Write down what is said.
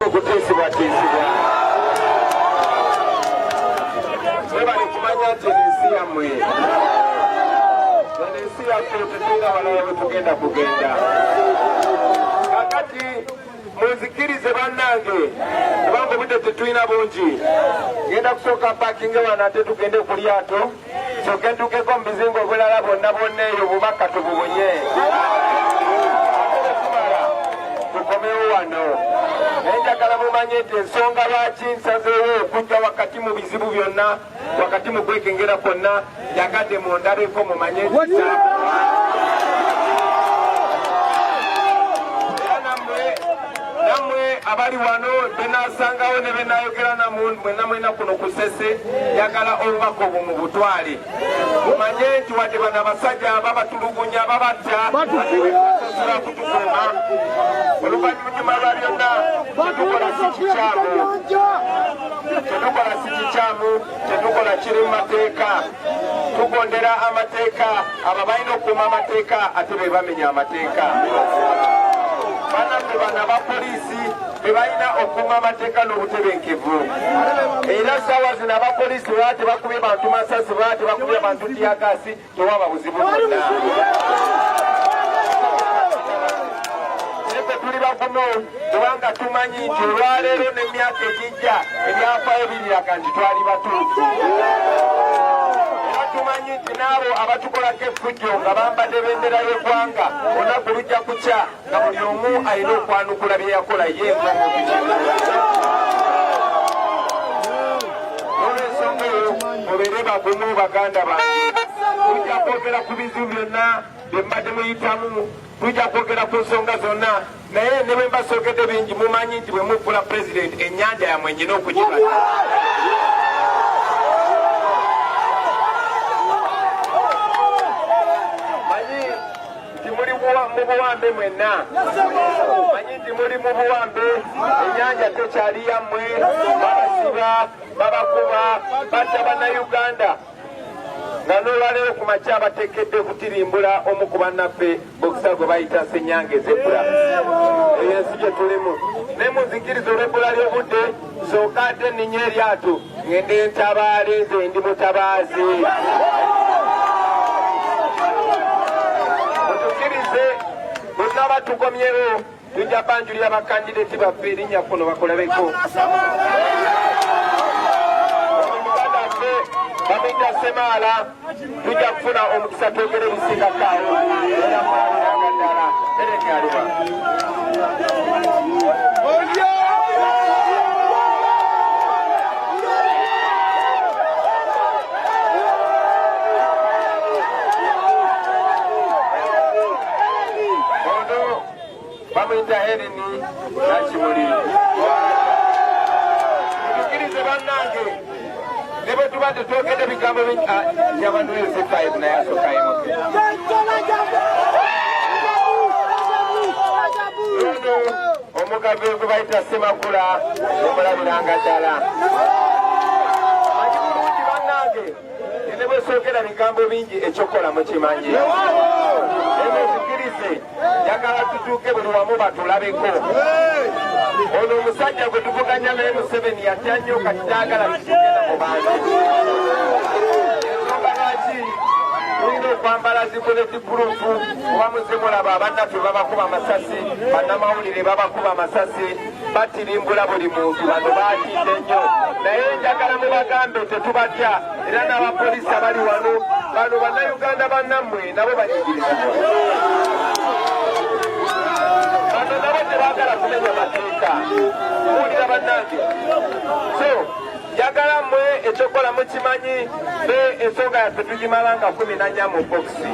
okutiisibwa bwe bali kumanya nti ensi yammwe ensi yaffe tetulina balala bwe tugenda kugenda kakati munzikirize bannange kubanga obudde tetulina bungi genda kusooka pakinge wano ate tugende ku lyato soke ntukeko mu bizinga obulala bonna bonna eyo bubaka tububunye tukomewo wano naye njagala mumanye nti ensonga lwaki nsazeewo okujja wakati mu bizibu byonna wakati mu kwekengera kwonna njagadde mundabeko mumanye nammwe abali wano benasangawo ne benayogera mwena mwena kuno kusese njagala obubaka obwo mu butwale mumanye nti wadde bano abasajja babatulugunya babatta atebekosula kutukuuma oluvannyuma lwa byonna tetukola si kikyamu tetukola kiri mu mateeka tugondera amateeka abo balina okukuuma amateeka ate be bamenya amateeka banaffe bano abapoliisi be balina okukuuma amateeka n'obutebenkevu era saawa zino abapoliisi baba tebakubye bantu masasi baba tebakubye bantu tiyagasi tewaba buzibu bwonna tuli bagumu kubanga tumanyi nti olwaleero n'emyaka egijja ebyafaayo biriraga nti twali batuufu era tumanyi nti n'abo abatukolako effujjo nga bambadde bendera y'eggwanga olunaku lujja kukya nga buli omu alina okwanukula bye yakola ye olw'ensonga eyo mubeere bagumu baganda bange tujja kwogera ku bizibu byonna bye mbadde muyitamu tujja kwogera ku nsonga zonna naye ne bwe mbasoogedde bingi mumanyi nti bwe muggula pulezidenti ennyanja yammwe nyina okugibala manyi nti muli mu buwambe mwenna manyi nti muli mu buwambe ennyanja tekyali yammwe babasiba babakuba batta bannayuganda nga n'olwaleero ku makya bateekedde okutirimbula omu ku bannaffe bokisa gwe bayita Ssenyange Zebra eyo ensi gye tulimu naye munzikiriza olw'ebbula ly'obudde sooka ate nninye eryato ngende ntabaale nze ndi mutabaazi mutukirize bonna batukomyewo tujja banjulira bakandideti baffe erinnya kuno bakulabeko bamwita Semaala tujja kufuna omukisa twogere ebisingakaawo era mwawiranga ddala erekyaluma ono bamwita Herini Nakimuli mutukirize bannange ne bwe tuba tetwogedde bigambo yabanduweze 5 naye asookayemuke ono omugave gwe bayita Semakula omulabiranga ddala manyi bulungi bannange ne bwe soogera bigambo bingi ekyokola mukimanyi emuzikirize njagala tutuuke buli wamu batulabeko ono omusajja gwe tuvuganya naye Museveni yatya nnyo kati taagala tukugenda mu bantu ensonga lwaki tulina okwambala zibuleti purufu kuba muzimulaba abannaffe babakuba amasasi bannamawulire babakuba amasasi batirimbula buli muntu bano baatidde nnyo naye njagala mubagambe tetubatya era n'abapoliisi abali wano bano bannayuganda bannammwe nabo banyigiriza bano nabo tebaagala kumenya mateeka muwulira bannange so njagala mmwe ekyokola mukimanyi be ensonga yaffe tugimalanga 14 mu bokisi